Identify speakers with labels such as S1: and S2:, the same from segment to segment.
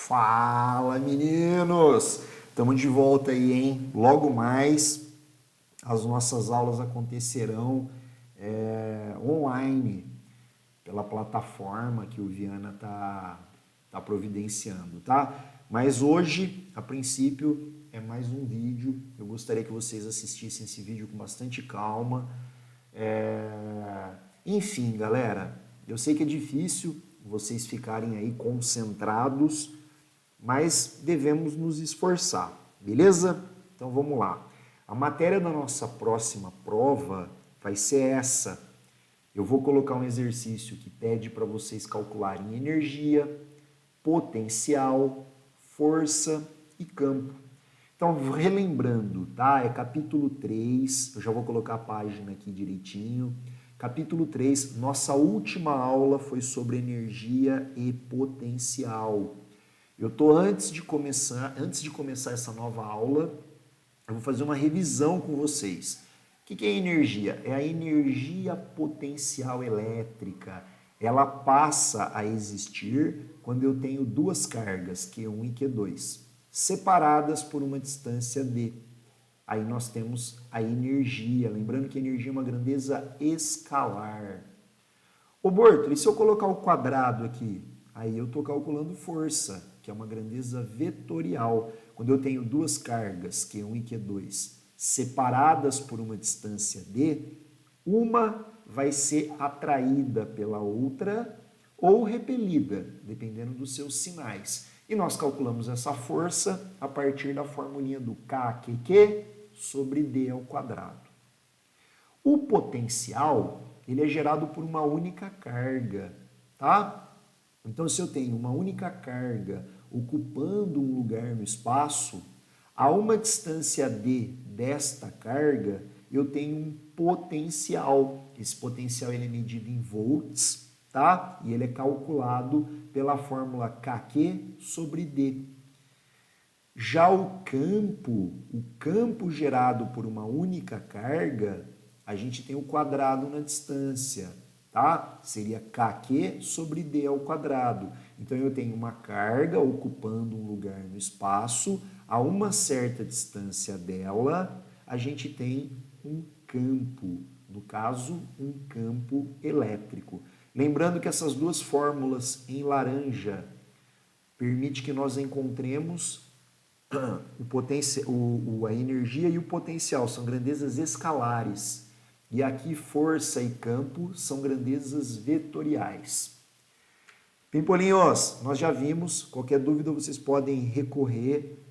S1: Fala, meninos! Estamos de volta aí, hein? Logo mais as nossas aulas acontecerão online pela plataforma que o Viana tá providenciando, tá? Mas hoje, a princípio, é mais um vídeo. Eu gostaria que vocês assistissem esse vídeo com bastante calma. Enfim, galera, eu sei que é difícil vocês ficarem aí concentrados, mas devemos nos esforçar, beleza? Então vamos lá. A matéria da nossa próxima prova vai ser essa. Eu vou colocar um exercício que pede para vocês calcularem energia, potencial, força e campo. Então, relembrando, tá? É capítulo 3, eu já vou colocar a página aqui direitinho. Capítulo 3, nossa última aula foi sobre energia e potencial. Eu tô antes de começar essa nova aula, eu vou fazer uma revisão com vocês. O que é energia? É a energia potencial elétrica. Ela passa a existir quando eu tenho duas cargas, Q1 e Q2, separadas por uma distância d. Aí nós temos a energia. Lembrando que a energia é uma grandeza escalar. Ô Borto, e se eu colocar o quadrado aqui? Aí eu estou calculando força, que é uma grandeza vetorial. Quando eu tenho duas cargas, Q1 e Q2, separadas por uma distância d, uma vai ser atraída pela outra ou repelida, dependendo dos seus sinais. E nós calculamos essa força a partir da formulinha do KQQ sobre d ao quadrado. O potencial, ele é gerado por uma única carga, tá? Então, se eu tenho uma única carga ocupando um lugar no espaço, a uma distância d desta carga, eu tenho um potencial. Esse potencial ele é medido em volts, tá? E ele é calculado pela fórmula Kq sobre d. Já o campo gerado por uma única carga, a gente tem o quadrado na distância, tá? Seria Kq sobre d ao quadrado. Então eu tenho uma carga ocupando um lugar no espaço, a uma certa distância dela, a gente tem um campo, no caso, um campo elétrico. Lembrando que essas duas fórmulas em laranja permite que nós encontremos a energia e o potencial, são grandezas escalares. E aqui força e campo são grandezas vetoriais. Pimpolinhos, nós já vimos, qualquer dúvida vocês podem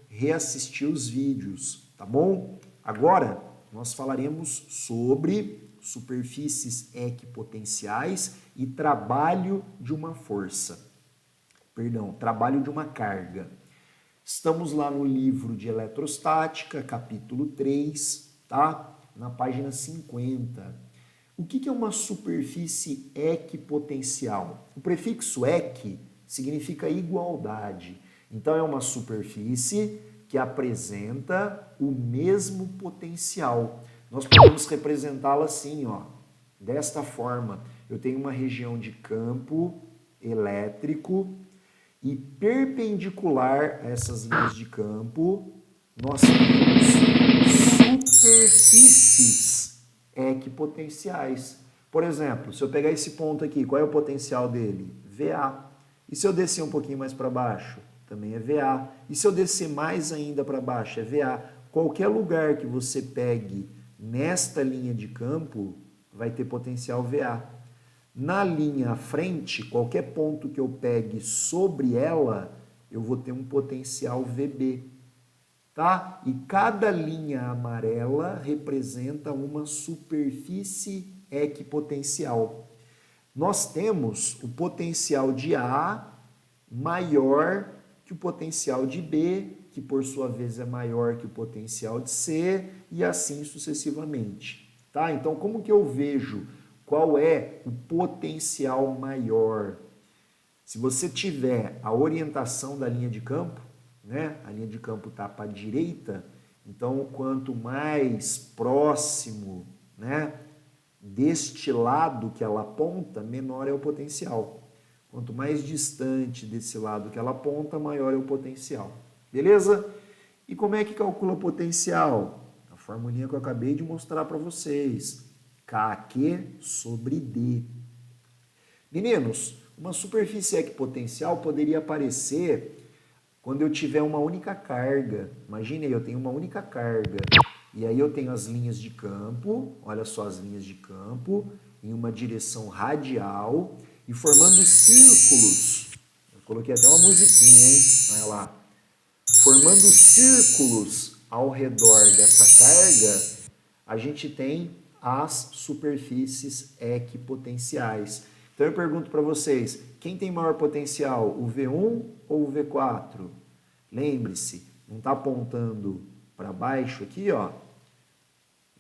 S1: reassistir os vídeos, tá bom? Agora nós falaremos sobre superfícies equipotenciais e trabalho de uma trabalho de uma carga. Estamos lá no livro de eletrostática, capítulo 3, tá? Na página 50. O que é uma superfície equipotencial? O prefixo equi significa igualdade. Então, é uma superfície que apresenta o mesmo potencial. Nós podemos representá-la assim, ó, desta forma. Eu tenho uma região de campo elétrico e perpendicular a essas linhas de campo, nós temos superfícies equipotenciais. Por exemplo, se eu pegar esse ponto aqui, qual é o potencial dele? VA. E se eu descer um pouquinho mais para baixo? Também é VA. E se eu descer mais ainda para baixo? É VA. Qualquer lugar que você pegue nesta linha de campo vai ter potencial VA. Na linha à frente, qualquer ponto que eu pegue sobre ela, eu vou ter um potencial VB, tá? E cada linha amarela representa uma superfície equipotencial. Nós temos o potencial de A maior que o potencial de B, que por sua vez é maior que o potencial de C, e assim sucessivamente, tá? Então, como que eu vejo qual é o potencial maior? Se você tiver a orientação da linha de campo, né? A linha de campo está para a direita, então quanto mais próximo, né, deste lado que ela aponta, menor é o potencial. Quanto mais distante desse lado que ela aponta, maior é o potencial. Beleza? E como é que calcula o potencial? A formulinha que eu acabei de mostrar para vocês. KQ sobre D. Meninos, uma superfície equipotencial poderia aparecer quando eu tiver uma única carga. Imagine aí, eu tenho uma única carga. E aí eu tenho as linhas de campo, olha só as linhas de campo, em uma direção radial e formando círculos. Eu coloquei até uma musiquinha, hein? Olha lá. Formando círculos ao redor dessa carga, a gente tem as superfícies equipotenciais. Então eu pergunto para vocês, quem tem maior potencial, o V1 ou o V4? Lembre-se, não está apontando para baixo aqui, ó.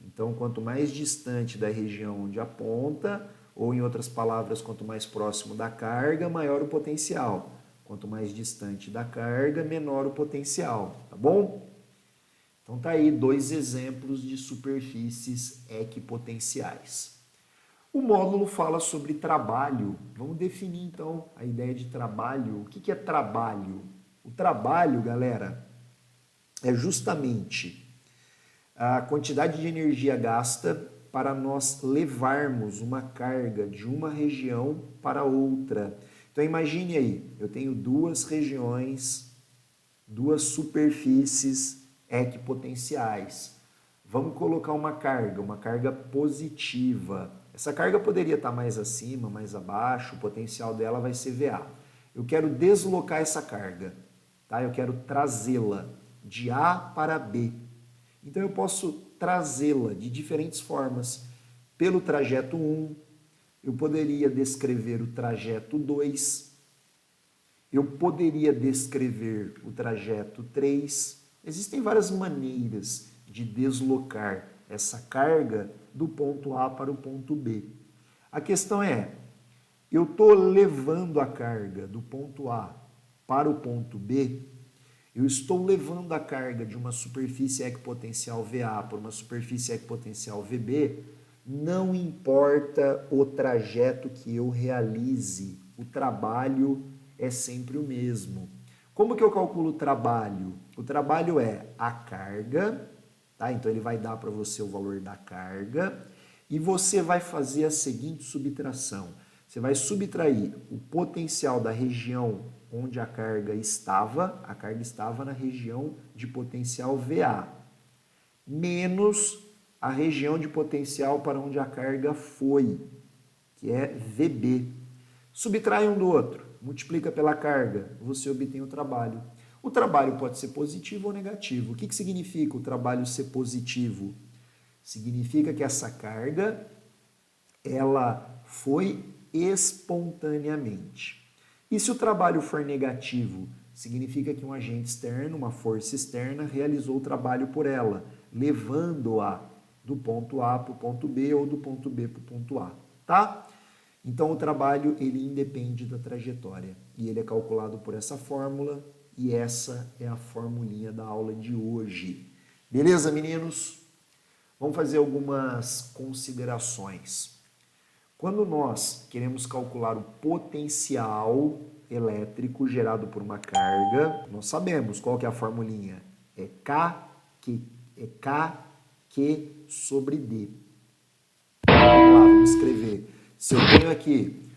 S1: Então, quanto mais distante da região onde aponta, ou em outras palavras, quanto mais próximo da carga, maior o potencial. Quanto mais distante da carga, menor o potencial, tá bom? Então tá aí 2 exemplos de superfícies equipotenciais. O módulo fala sobre trabalho. Vamos definir então a ideia de trabalho. O que é trabalho? O trabalho, galera, é justamente a quantidade de energia gasta para nós levarmos uma carga de uma região para outra. Então imagine aí, eu tenho 2 regiões, 2 superfícies equipotenciais. Vamos colocar uma carga positiva. Essa carga poderia estar mais acima, mais abaixo, o potencial dela vai ser VA. Eu quero deslocar essa carga, tá? Eu quero trazê-la de A para B. Então eu posso trazê-la de diferentes formas. Pelo trajeto 1, eu poderia descrever o trajeto 2, eu poderia descrever o trajeto 3. Existem várias maneiras de deslocar essa carga do ponto A para o ponto B. A questão é, eu estou levando a carga do ponto A para o ponto B, eu estou levando a carga de uma superfície equipotencial VA para uma superfície equipotencial VB, não importa o trajeto que eu realize, o trabalho é sempre o mesmo. Como que eu calculo o trabalho? O trabalho é a carga, tá? Então ele vai dar para você o valor da carga e você vai fazer a seguinte subtração. Você vai subtrair o potencial da região onde a carga estava na região de potencial VA, menos a região de potencial para onde a carga foi, que é VB. Subtrai um do outro, multiplica pela carga, você obtém o trabalho. O trabalho pode ser positivo ou negativo. O que significa o trabalho ser positivo? Significa que essa carga, ela foi espontaneamente. E se o trabalho for negativo, significa que um agente externo, uma força externa, realizou o trabalho por ela, levando-a do ponto A para o ponto B ou do ponto B para o ponto A, tá? Então o trabalho ele independe da trajetória e ele é calculado por essa fórmula e essa é a formulinha da aula de hoje. Beleza, meninos? Vamos fazer algumas considerações. Quando nós queremos calcular o potencial elétrico gerado por uma carga, nós sabemos qual que é a formulinha. É KQ sobre D. Vamos lá, vamos escrever. Se eu tenho aqui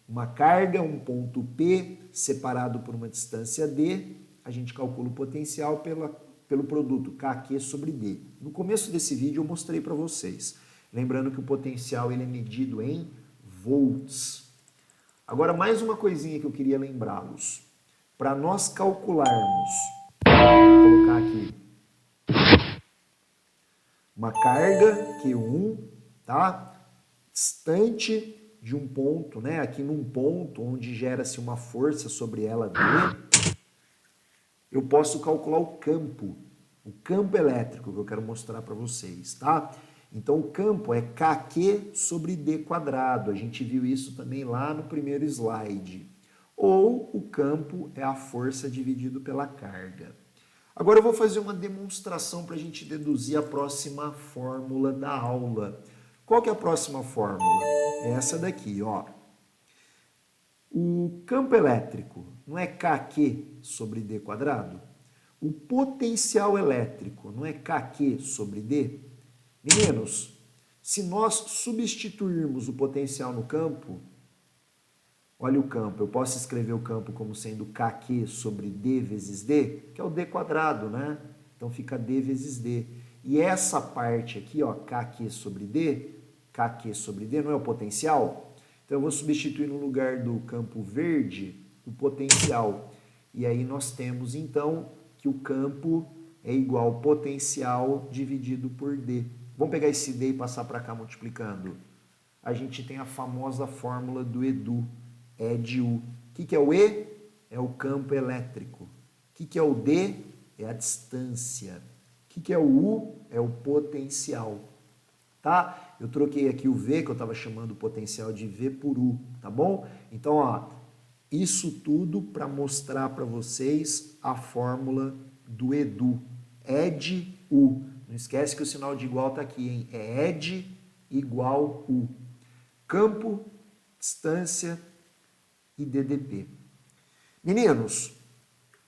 S1: uma carga, um ponto P separado por uma distância D, a gente calcula o potencial pelo produto KQ sobre D. No começo desse vídeo eu mostrei para vocês. Lembrando que o potencial ele é medido em volts. Agora, mais uma coisinha que eu queria lembrá-los. Para nós calcularmos, vou colocar aqui, uma carga Q1, tá? Distante de um ponto, né? Aqui num ponto onde gera-se uma força sobre ela D, eu posso calcular o campo elétrico que eu quero mostrar para vocês, tá? Então o campo é KQ sobre D quadrado, a gente viu isso também lá no primeiro slide. Ou o campo é a força dividido pela carga. Agora eu vou fazer uma demonstração para a gente deduzir a próxima fórmula da aula. Qual que é a próxima fórmula? É essa daqui, ó. O campo elétrico não é KQ sobre D quadrado? O potencial elétrico não é KQ sobre D? Meninos, se nós substituirmos o potencial no campo, olha o campo, eu posso escrever o campo como sendo KQ sobre D vezes D, que é o D quadrado, né? Então fica D vezes D. E essa parte aqui, ó, KQ sobre D não é o potencial? Então eu vou substituir no lugar do campo verde o potencial. E aí nós temos então que o campo é igual ao potencial dividido por D. Vamos pegar esse D e passar para cá multiplicando. A gente tem a famosa fórmula do EDU, E de U. O que é o E? É o campo elétrico. O que é o D? É a distância. O que é o U? É o potencial. Tá? Eu troquei aqui o V, que eu estava chamando o potencial de V por U, tá bom? Então, ó, isso tudo para mostrar para vocês a fórmula do EDU. E de U. Não esquece que o sinal de igual está aqui, hein? É E de igual U. Campo, distância e DDP. Meninos,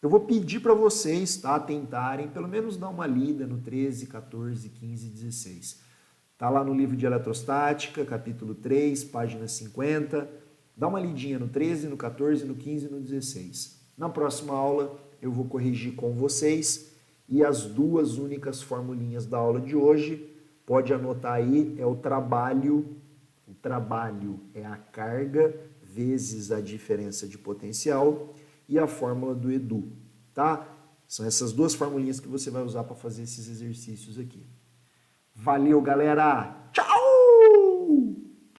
S1: eu vou pedir para vocês, tá, tentarem pelo menos dar uma lida no 13, 14, 15 e 16. Tá lá no livro de eletrostática, capítulo 3, página 50. Dá uma lidinha no 13, no 14, no 15 e no 16. Na próxima aula eu vou corrigir com vocês e as duas únicas formulinhas da aula de hoje, pode anotar aí, é o trabalho é a carga vezes a diferença de potencial e a fórmula do EDU, tá? São essas duas formulinhas que você vai usar para fazer esses exercícios aqui. Valeu, galera! Tchau!